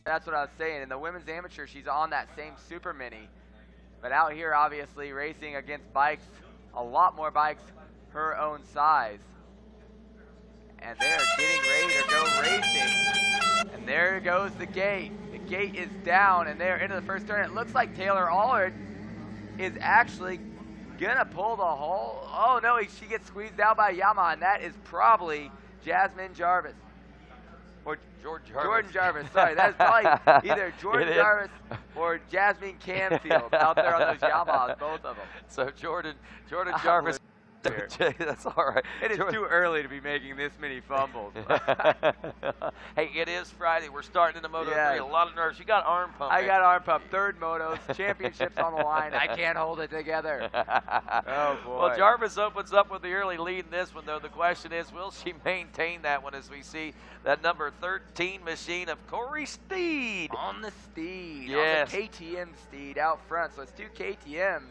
That's what I was saying. In the women's amateur, she's on that same super mini. But out here, obviously, racing against bikes, a lot more bikes her own size. And they're getting ready to go racing. And there goes the gate. The gate is down, and they're into the first turn. It looks like Taylor Allred is actually going to pull the whole. Oh, no, she gets squeezed out by Yamaha, and that is probably Jasmine Jarvis. Or Jordan Jarvis, sorry. That's probably either Jordan Jarvis or Jasmine Canfield out there on those Yamahas, both of them. So Jordan Jarvis. That's all right. It is too early to be making this many fumbles. Hey, it is Friday. We're starting in the Moto 3. A lot of nerves. You got arm pump. I got arm pump. Third motos. Championships on the line. I can't hold it together. Oh, boy. Well, Jarvis opens up with the early lead in this one, though. The question is, will she maintain that one as we see that number 13 machine of Corey Steed? On the Steed. Yes. On the KTM Steed out front. So it's two KTMs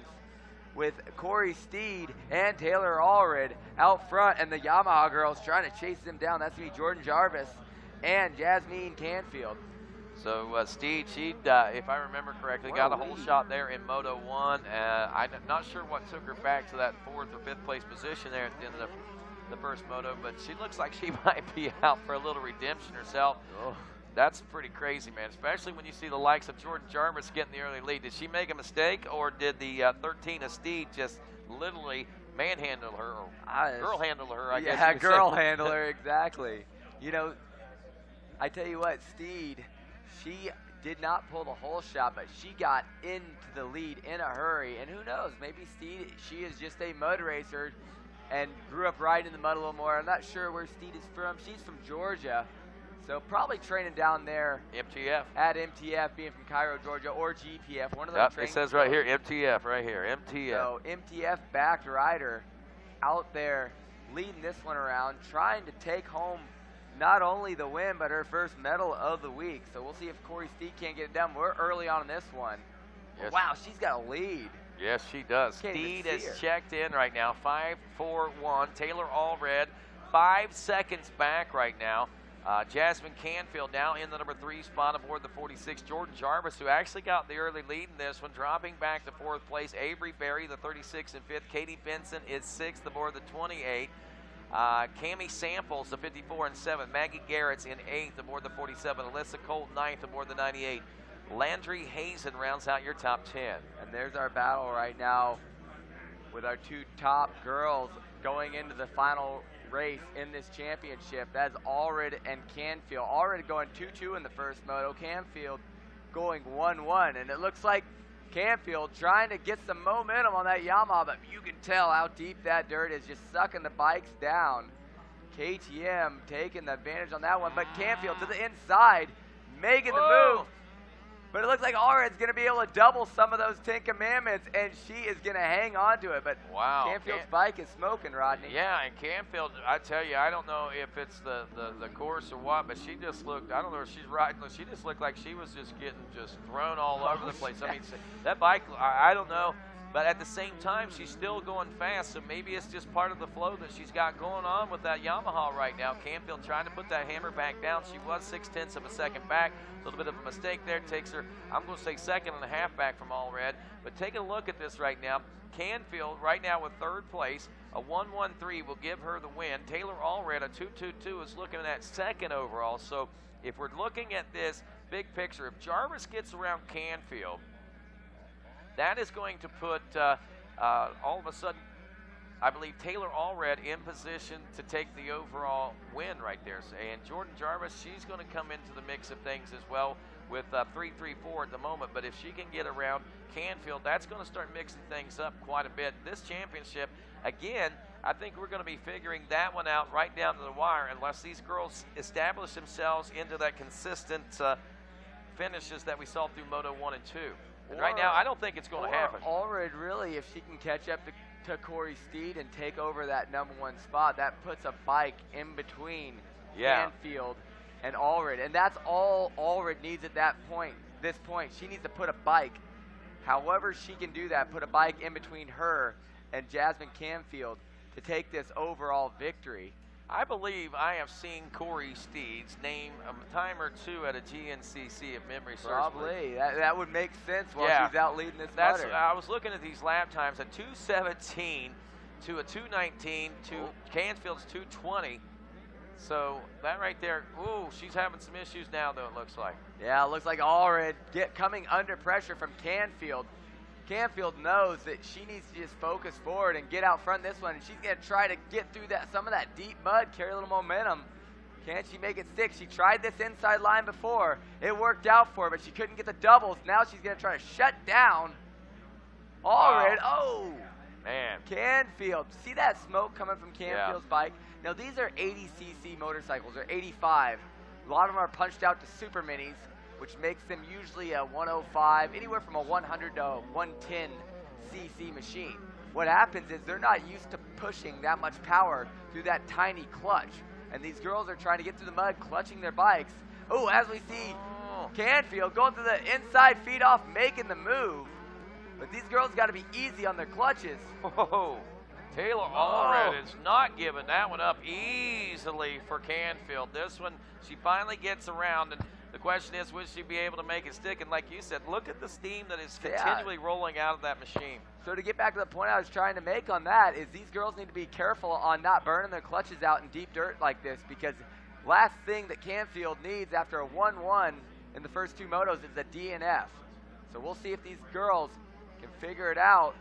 with Corey Steed and Taylor Allred out front, and the Yamaha girls trying to chase them down. That's going to be Jordan Jarvis and Jasmine Canfield. So Steed, she, if I remember correctly, got a whole shot there in Moto 1. I'm not sure what took her back to that 4th or 5th place position there at the end of the first Moto, but she looks like she might be out for a little redemption herself. Oh. That's pretty crazy, man, especially when you see the likes of Jordan Jarvis getting the early lead. Did she make a mistake, or did the 13 of Steed just literally manhandle her, or girl handle her, I guess? Yeah, girl handle her, exactly. You know, I tell you what, Steed, she did not pull the whole shot, but she got into the lead in a hurry. And who knows, maybe Steed, she is just a mud racer and grew up riding in the mud a little more. I'm not sure where Steed is from. She's from Georgia. So probably training down there. MTF. At MTF, being from Cairo, Georgia, or GPF. One of those trainings. It says right here, MTF, right here, MTF. So MTF-backed rider out there leading this one around, trying to take home not only the win, but her first medal of the week. So we'll see if Corey Steed can't get it done. We're early on in this one. Yes. Wow, she's got a lead. Yes, she does. Steed is checked in right now, 5-4-1. Taylor Allred, 5 seconds back right now. Jasmine Canfield now in the number 3 spot aboard the 46. Jordan Jarvis, who actually got the early lead in this one, dropping back to 4th place. Avery Berry, the 36 and 5th. Katie Benson is 6th aboard the 28. Cami Samples, the 54 and 7. Maggie Garrett's in 8th aboard the 47. Alyssa Colt, 9th aboard the 98. Landry Hazen rounds out your top 10. And there's our battle right now with our two top girls going into the final race in this championship. That's Allred and Canfield. Allred going 2-2 in the first moto. Canfield going 1-1. And it looks like Canfield trying to get some momentum on that Yamaha, but you can tell how deep that dirt is, just sucking the bikes down. KTM taking the advantage on that one, but Canfield to the inside, making the move. But it looks like Allred's going to be able to double some of those 10 commandments, and she is going to hang on to it. But wow, Canfield's bike is smoking, Rodney. Yeah, and Canfield, I tell you, I don't know if it's the course or what, but she just looked, I don't know if she's riding, she just looked like she was just getting thrown all over the place. I mean, that bike, I don't know. But at the same time, she's still going fast, so maybe it's just part of the flow that she's got going on with that Yamaha right now. Canfield trying to put that hammer back down. She was 0.6 of a second back. A little bit of a mistake there. Takes her, I'm going to say, 2.5 seconds back from Allred. But take a look at this right now. Canfield right now with 3rd place. A 1-1-3 will give her the win. Taylor Allred, a 2-2-2, is looking at 2nd overall. So if we're looking at this big picture, if Jarvis gets around Canfield, that is going to put, all of a sudden, I believe Taylor Allred in position to take the overall win right there. And Jordan Jarvis, she's going to come into the mix of things as well with 3-3-4 at the moment. But if she can get around Canfield, that's going to start mixing things up quite a bit. This championship, again, I think we're going to be figuring that one out right down to the wire unless these girls establish themselves into that consistent finishes that we saw through Moto 1 and 2. And right now, I don't think it's going to happen. Allred, really, if she can catch up to Corey Steed and take over that number 1 spot, that puts a bike in between Canfield and Allred. And that's all Allred needs at this point. She needs to put a bike, however she can do that, put a bike in between her and Jasmine Canfield to take this overall victory. I believe I have seen Corey Steed's name a time or two at a GNCC if memory serves me. Probably. That would make sense while she's out leading this That's. motor. I was looking at these lap times, a 2:17 to a 2:19 to Canfield's 2:20. So that right there, ooh, she's having some issues now, though, it looks like. Yeah, it looks like Allred coming under pressure from Canfield. Canfield knows that she needs to just focus forward and get out front this one, and she's going to try to get through some of that deep mud, carry a little momentum. Can she make it stick? She tried this inside line before. It worked out for her, but she couldn't get the doubles. Now she's going to try to shut down Allred. Wow. Oh, man. Canfield. See that smoke coming from Canfield's bike? Now, these are 80cc motorcycles, or 85. A lot of them are punched out to super minis, which makes them usually a 105, anywhere from a 100 to a 110cc machine. What happens is they're not used to pushing that much power through that tiny clutch. And these girls are trying to get through the mud, clutching their bikes. Oh, as we see Canfield going through the inside feed off, making the move. But these girls got to be easy on their clutches. Whoa. Taylor Allred is not giving that one up easily for Canfield. This one, she finally gets around, and the question is, will she be able to make it stick? And like you said, look at the steam that is continually rolling out of that machine. So to get back to the point I was trying to make on that is these girls need to be careful on not burning their clutches out in deep dirt like this, because last thing that Canfield needs after a 1-1 in the first two motos is a DNF. So we'll see if these girls can figure it out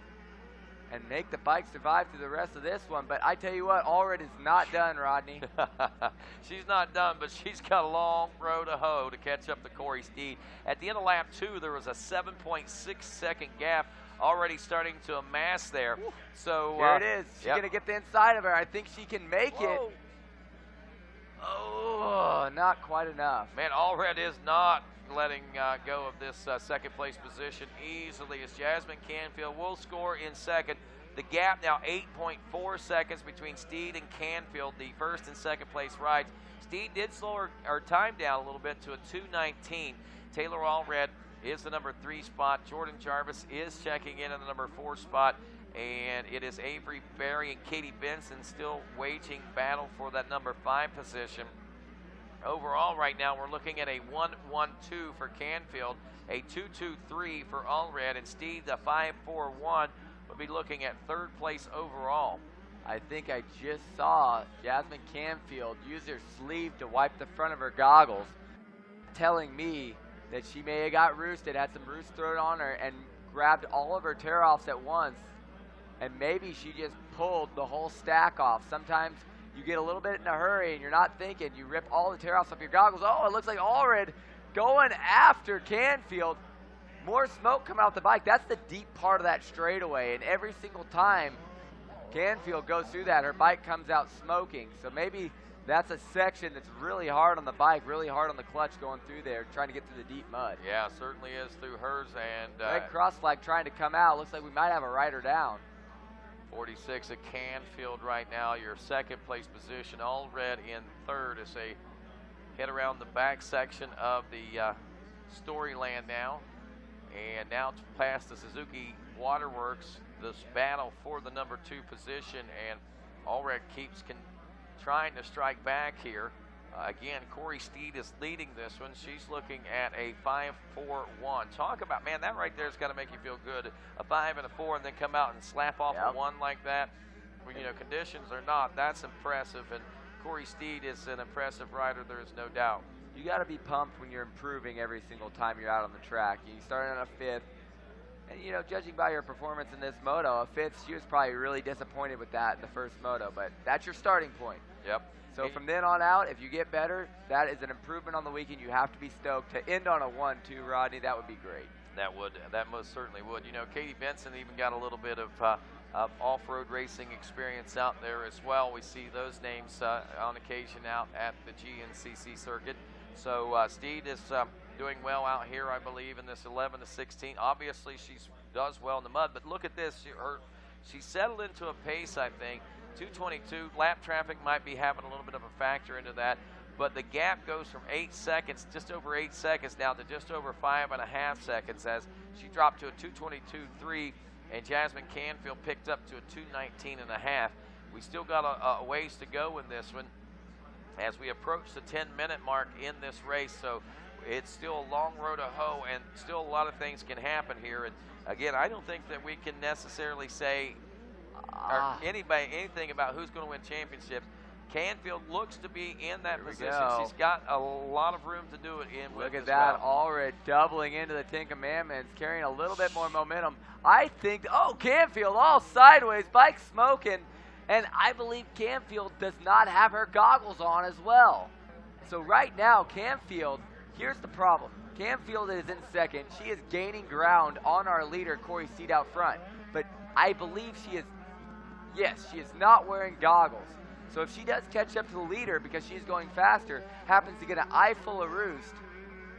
and make the bike survive through the rest of this one. But I tell you what, Allred is not done, Rodney. She's not done, but she's got a long road to hoe to catch up to Corey Steed. At the end of lap 2, there was a 7.6-second gap already starting to amass there. So here it is. She's going to get the inside of her. I think she can make it. Oh, not quite enough. Man, Allred is not letting go of this second place position easily as Jasmine Canfield will score in second. The gap now 8.4 seconds between Steed and Canfield, the first and second place rides. Steed did slow her time down a little bit to a 2:19. Taylor Allred is the number 3 spot. Jordan Jarvis is checking in the number 4 spot. And it is Avery Berry and Katie Benson still waging battle for that number 5 position. Overall, right now, we're looking at a 1-1-2 for Canfield, a 2-2-3 for Allred, and Steed, the 5-4-1, will be looking at 3rd place overall. I think I just saw Jasmine Canfield use her sleeve to wipe the front of her goggles, telling me that she may have got roosted, had some roost thrown on her, and grabbed all of her tear-offs at once, and maybe she just pulled the whole stack off. Sometimes you get a little bit in a hurry and you're not thinking. You rip all the tear-offs off your goggles. Oh, it looks like Allred going after Canfield. More smoke coming off the bike. That's the deep part of that straightaway. And every single time Canfield goes through that, her bike comes out smoking. So maybe that's a section that's really hard on the bike, really hard on the clutch going through there, trying to get through the deep mud. Yeah, certainly is through hers. And red cross flag trying to come out. Looks like we might have a rider down. 46 at Canfield right now, your second place position. Allred in 3rd as they head around the back section of the Storyland now. And now past the Suzuki Waterworks, this battle for the number 2 position. And Allred keeps trying to strike back here. Again, Corey Steed is leading this one. She's looking at a 5-4-1. Talk about, man, that right there has got to make you feel good. A 5 and a 4 and then come out and slap off a 1 like that. When, you know, conditions are not. That's impressive. And Corey Steed is an impressive rider, there is no doubt. You got to be pumped when you're improving every single time you're out on the track. You started on a 5th. And, you know, judging by your performance in this moto, a 5th, she was probably really disappointed with that in the first moto. But that's your starting point. Yep. So from then on out, if you get better, that is an improvement on the weekend. You have to be stoked. To end on a 1-2, Rodney, that would be great. That most certainly would. You know, Katie Benson even got a little bit of off-road racing experience out there as well. We see those names on occasion out at the GNCC circuit. So Steed is doing well out here, I believe, in this 11-16. Obviously, she does well in the mud, but look at this. She settled into a pace, I think. 2:22, lap traffic might be having a little bit of a factor into that, but the gap goes from 8 seconds, just over 8 seconds now, to just over 5.5 seconds as she dropped to a 2:22.3, and Jasmine Canfield picked up to a 2:19.5. we still got a ways to go in this one as we approach the 10-minute mark in this race. So it's still a long road to hoe, and still a lot of things can happen here. And again, I don't think that we can necessarily say anything about who's going to win championship. Canfield looks to be in that position. She's got a lot of room to do it in. Look at that, Allred doubling into the 10 Commandments, carrying a little bit more momentum. I think, Canfield all sideways, bike smoking, and I believe Canfield does not have her goggles on as well. So right now, Canfield, here's the problem. Canfield is in second. She is gaining ground on our leader, Corey Steed, out front. But I believe she is not wearing goggles. So if she does catch up to the leader because she's going faster, happens to get an eye full of roost,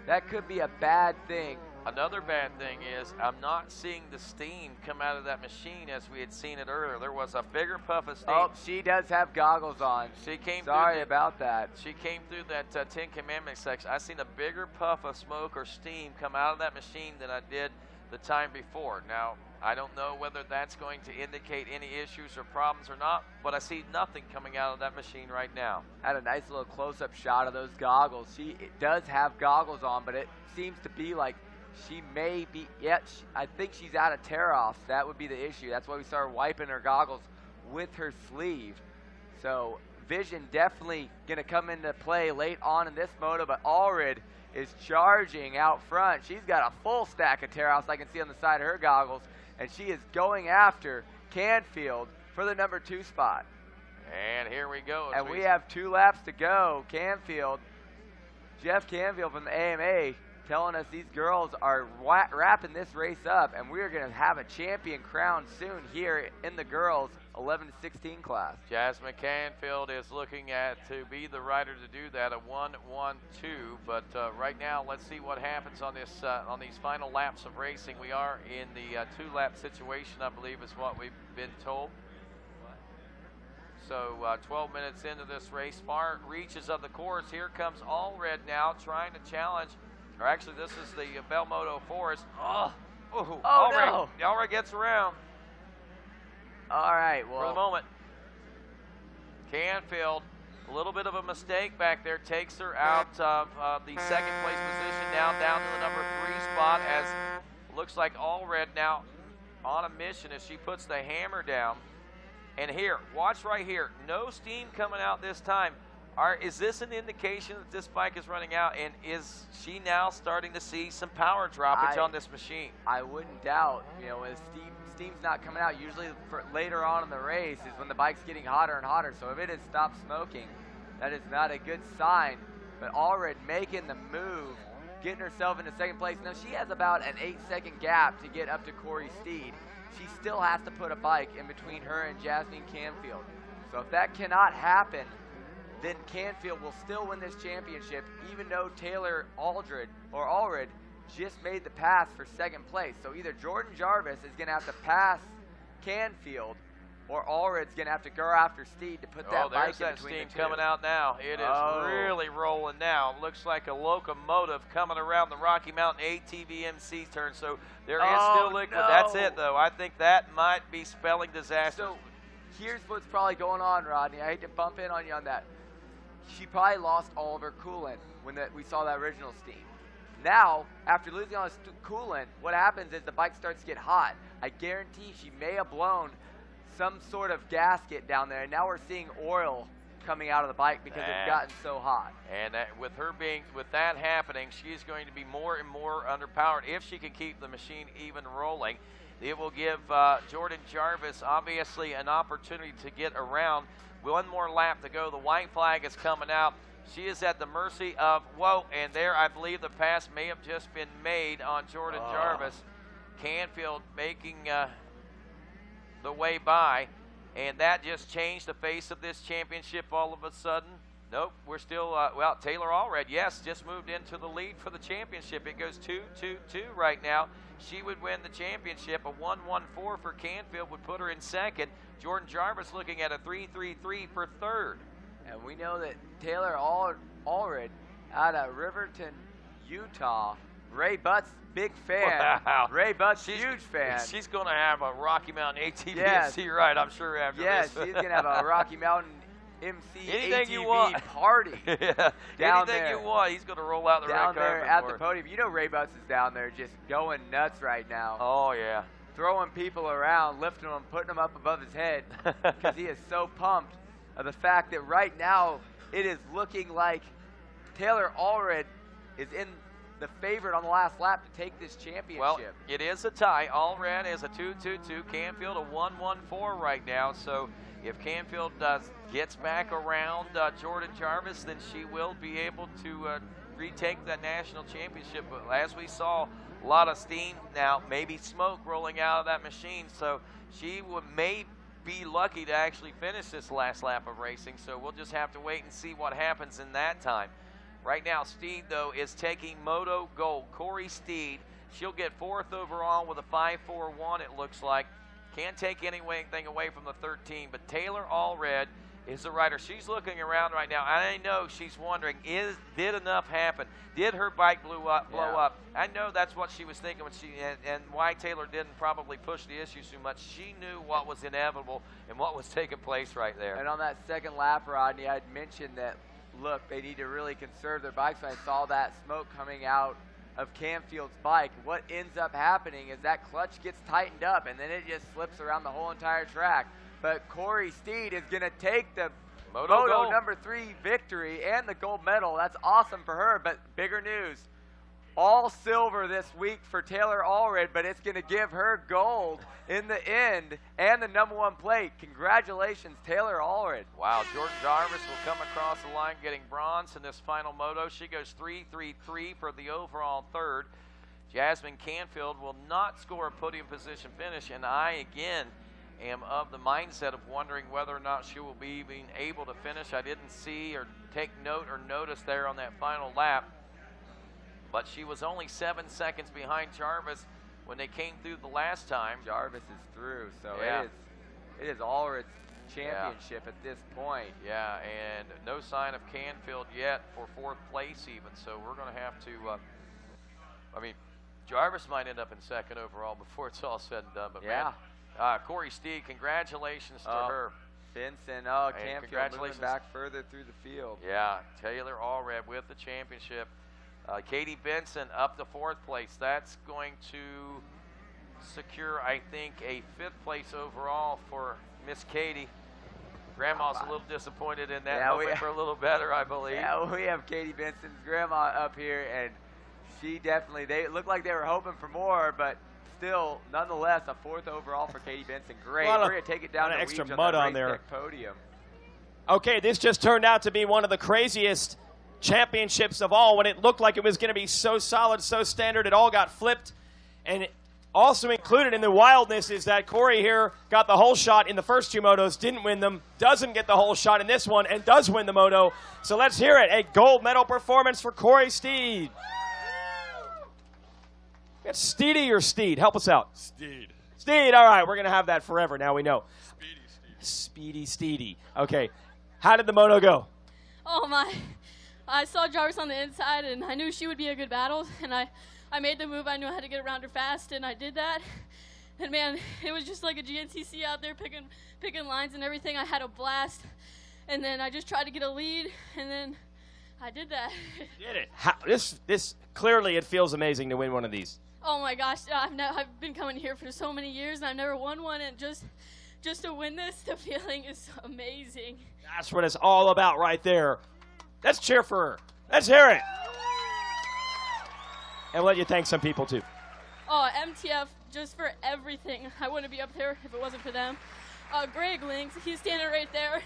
that could be a bad thing. Another bad thing is I'm not seeing the steam come out of that machine as we had seen it earlier. There was a bigger puff of steam. Oh, she does have goggles on. She came. Sorry about that. She came through that 10 Commandments section. I seen a bigger puff of smoke or steam come out of that machine than I did the time before. Now, I don't know whether that's going to indicate any issues or problems or not, but I see nothing coming out of that machine right now. Had a nice little close-up shot of those goggles. She does have goggles on, but it seems to be like she may be, I think she's out of tear-offs. That would be the issue. That's why we started wiping her goggles with her sleeve. So vision definitely going to come into play late on in this moto, but Allred is charging out front. She's got a full stack of tear-offs I can see on the side of her goggles, and she is going after Canfield for the number 2 spot. And here we go. And we have 2 laps to go. Jeff Canfield from the AMA telling us these girls are wrapping this race up, and we're going to have a champion crowned soon here in the girls 11 to 16 class. Jasmine Canfield is looking to be the rider to do that, a 1-1-2. But right now, let's see what happens on this on these final laps of racing. We are in the 2-lap situation, I believe, is what we've been told. So 12 minutes into this race, far reaches of the course. Here comes Allred now trying to challenge. Or actually, this is the Bell Moto Forest. Allred gets around. All right, well. For the moment. Canfield, a little bit of a mistake back there, takes her out of the second place position, down to the number 3 spot, as looks like Allred now on a mission as she puts the hammer down. And here, watch right here, no steam coming out this time. Is this an indication that this bike is running out, and is she now starting to see some power droppage on this machine? I wouldn't doubt, when steam's not coming out, usually for later on in the race is when the bike's getting hotter and hotter. So if it has stopped smoking, that is not a good sign. But Allred making the move, getting herself into second place. Now she has about an 8-second gap to get up to Corey Steed. She still has to put a bike in between her and Jasmine Canfield. So if that cannot happen, then Canfield will still win this championship, even though Taylor Allred just made the pass for second place. So either Jordan Jarvis is going to have to pass Canfield, or Allred's going to have to go after Steed to put that bike in between the two. There's that steam coming out now. It is really rolling now. Looks like a locomotive coming around the Rocky Mountain ATVMC turn. So there is still liquid. No. That's it, though. I think that might be spelling disaster. So here's what's probably going on, Rodney. I hate to bump in on you on that. She probably lost all of her coolant when we saw that original steam. Now, after losing all this coolant, what happens is the bike starts to get hot. I guarantee she may have blown some sort of gasket down there, and now we're seeing oil coming out of the bike because it's gotten so hot. And with that happening, she's going to be more and more underpowered. If she can keep the machine even rolling, it will give Jordan Jarvis obviously an opportunity to get around. 1 more lap to go. The white flag is coming out. She is at the mercy of, and there I believe the pass may have just been made on Jordan Jarvis. Canfield making the way by, and that just changed the face of this championship all of a sudden. Nope, we're still, Taylor Allred, yes, just moved into the lead for the championship. It goes 2-2-2 right now. She would win the championship. A 1-1-4 for Canfield would put her in second. Jordan Jarvis looking at a 3-3-3 for third. And we know that Taylor Allred out of Riverton, Utah, Ray Butt's big fan. Wow. Ray Butt's huge fan. She's going to have a Rocky Mountain ATV Yes. MC ride, I'm sure, after Yes, this. she's going to have a Rocky Mountain MC Anything ATV you want. party. Yeah. Down Anything there. you want, he's going to roll out the Down red there carpet at for the it. podium. You know Ray Butts is down there just going nuts right now. Oh, yeah. Throwing people around, lifting them, putting them up above his head because he is so pumped of the fact that right now it is looking like Taylor Allred is in the favorite on the last lap to take this championship. Well, it is a tie. Allred is a 2-2-2. Canfield a 1-1-4 right now. So if Canfield gets back around Jordan Jarvis, then she will be able to retake that national championship. But as we saw, a lot of steam now, maybe smoke rolling out of that machine. So she may be lucky to actually finish this last lap of racing. So we'll just have to wait and see what happens in that time. Right now, Steed, though, is taking Moto gold. Corey Steed, she'll get 4th overall with a 5.41, it looks like. Can't take anything away from the 13, but Taylor Allred is the rider. She's looking around right now. I know she's wondering, did enough happen? Did her bike blow up? I know that's what she was thinking when and why Taylor didn't probably push the issue too much. She knew what was inevitable and what was taking place right there. And on that second lap, Rodney, I'd mentioned that, look, they need to really conserve their bikes. When I saw that smoke coming out of Canfield's bike, what ends up happening is that clutch gets tightened up, and then it just slips around the whole entire track. But Corey Steed is going to take the Moto #3 victory and the gold medal. That's awesome for her, but bigger news. All silver this week for Taylor Allred, but it's going to give her gold in the end and the #1 plate. Congratulations, Taylor Allred. Wow, Jordan Jarvis will come across the line getting bronze in this final moto. She goes 3-3-3 for the overall 3rd. Jasmine Canfield will not score a podium position finish, and I, again, am of the mindset of wondering whether or not she will be even able to finish. I didn't see or take note or notice there on that final lap. But she was only 7 seconds behind Jarvis when they came through the last time. Jarvis is through, so yeah. it is Allred's championship at this point. Yeah, and no sign of Canfield yet for 4th place even. So we're going to have to, I mean, Jarvis might end up in 2nd overall before it's all said and done. But yeah. Man, Corey Steed, congratulations to her. Benson, Canfield congratulations moving back further through the field. Yeah, Taylor Allred with the championship. Katie Benson up to 4th place. That's going to secure, I think, a 5th place overall for Miss Katie. Grandma's a little disappointed in that, hoping for a little better, I believe. Yeah, we have Katie Benson's grandma up here, and she definitely, they looked like they were hoping for more, but still, nonetheless, a 4th overall for Katie Benson. Great. We're going to take it down to extra Weege mud on on there. Podium. Okay, this just turned out to be one of the craziest championships of all. When it looked like it was going to be so solid, so standard, it all got flipped. And also included in the wildness is that Corey here got the whole shot in the first 2 motos, didn't win them, doesn't get the whole shot in this one, and does win the moto. So let's hear it. A gold medal performance for Corey Steed. It's Steedy or Steed? Help us out. Steed. Steed, all right. We're going to have that forever. Now we know. Speedy Steed. Steedy. Okay. How did the moto go? Oh, my. I saw Jarvis on the inside, and I knew she would be a good battle, and I made the move. I knew how to get around her fast, and I did that. And, man, it was just like a GNCC out there picking lines and everything. I had a blast, and then I just tried to get a lead, and then I did that. Did it. This clearly, it feels amazing to win one of these. Oh, my gosh. I've been coming here for so many years, and I've never won one, and just to win this, the feeling is amazing. That's what it's all about right there. Let's cheer for her. Let's hear it. And let you thank some people, too. Oh, MTF, just for everything. I wouldn't be up there if it wasn't for them. Greg Links, he's standing right there.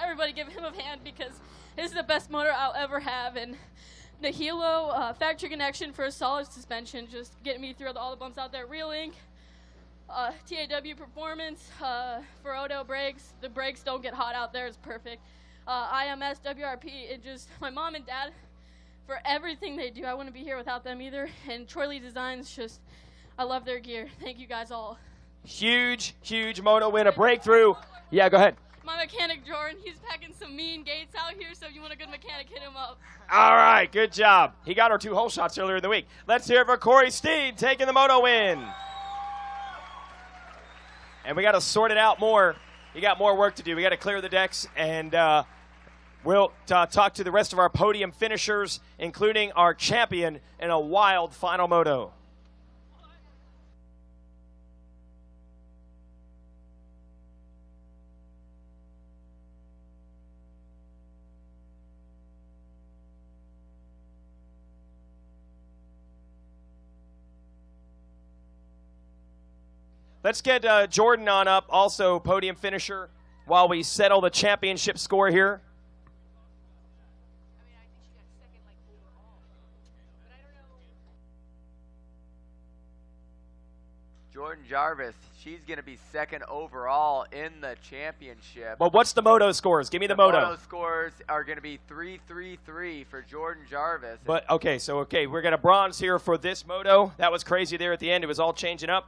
Everybody give him a hand because this is the best motor I'll ever have. And Nahilo, Factory Connection for a solid suspension, just getting me through all the bumps out there. Real Ink, TAW Performance, for Odo brakes. The brakes don't get hot out there. It's perfect. IMS, WRP, and just my mom and dad for everything they do. I wouldn't be here without them either. And Troy Lee Designs, just, I love their gear. Thank you guys all. Huge, huge moto win, a breakthrough. Yeah, go ahead. my mechanic Jordan. He's packing some mean gates out here, so if you want a good mechanic, hit him up. All right, good job. He got our 2 hole shots earlier in the week. Let's hear it for Corey Steed taking the moto win. And we got to sort it out more. You got more work to do. We got to clear the decks, and we'll talk to the rest of our podium finishers, including our champion in a wild final moto. Let's get Jordan on up, also podium finisher, while we settle the championship score here. Jordan Jarvis, she's going to be second overall in the championship. But what's the moto scores? Give me the moto. The moto scores are going to be 3-3-3 for Jordan Jarvis. But okay, we're going to bronze here for this moto. That was crazy there at the end. It was all changing up.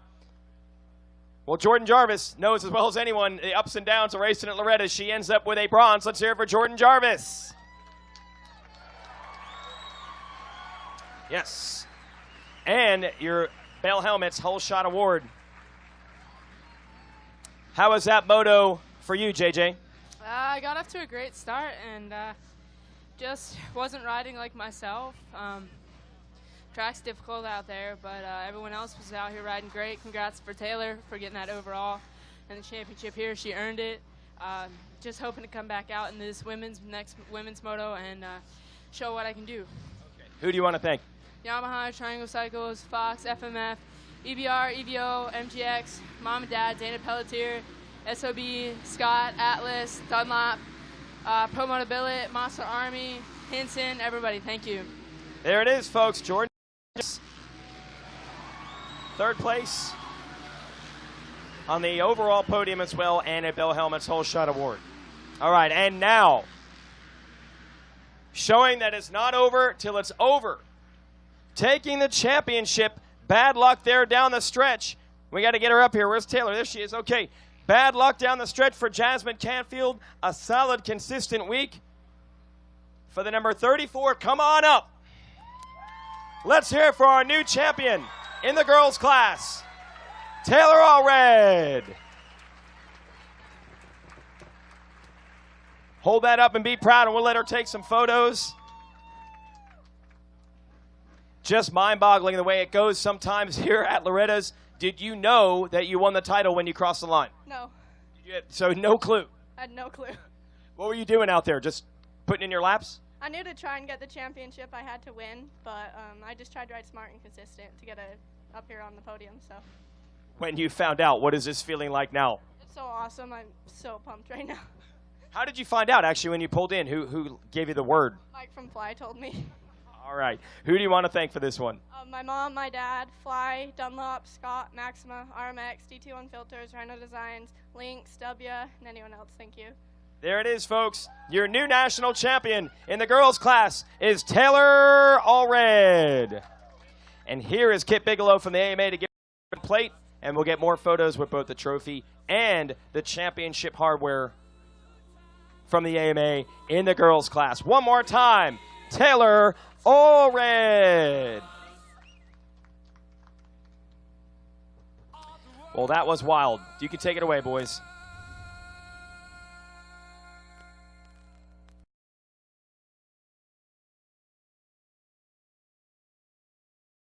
Well, Jordan Jarvis knows as well as anyone the ups and downs of racing at Loretta. She ends up with a bronze. Let's hear it for Jordan Jarvis. Yes. And your Bell Helmets Whole Shot Award. How was that moto for you, JJ? I got off to a great start and just wasn't riding like myself. Track's difficult out there, but everyone else was out here riding great. Congrats for Taylor for getting that overall and the championship here. She earned it. Just hoping to come back out in this next women's moto and show what I can do. Okay. Who do you want to thank? Yamaha, Triangle Cycles, Fox, FMF, EBR, EVO, MGX, Mom and Dad, Dana Pelletier, SOB, Scott, Atlas, Dunlop, Pro Moto Billet, Monster Army, Hinson, everybody, thank you. There it is, folks. Jordan, third place on the overall podium as well, and a Bell Helmets Whole Shot Award. All right, and now, showing that it's not over till it's over. Taking the championship, bad luck there down the stretch. We got to get her up here. Where's Taylor? There she is. Okay, bad luck down the stretch for Jasmine Canfield. A solid, consistent week for the number 34. Come on up. Let's hear it for our new champion in the girls' class, Taylor Allred. Hold that up and be proud, and we'll let her take some photos. Just mind-boggling the way it goes sometimes here at Loretta's. Did you know that you won the title when you crossed the line? No. So no clue. I had no clue. What were you doing out there? Just putting in your laps? I knew to try and get the championship I had to win, but I just tried to ride smart and consistent to get up here on the podium. So. When you found out, what is this feeling like now? It's so awesome. I'm so pumped right now. How did you find out, actually, when you pulled in? Who gave you the word? Mike from Fly told me. All right. Who do you want to thank for this one? My mom, my dad, Fly, Dunlop, Scott, Maxima, RMX, DT1 Filters, Rhino Designs, Lynx, W, and anyone else. Thank you. There it is, folks. Your new national champion in the girls' class is Taylor Allred. And here is Kit Bigelow from the AMA to give her the plate, and we'll get more photos with both the trophy and the championship hardware from the AMA in the girls' class. One more time, Taylor Allred. Well, that was wild. You can take it away, boys.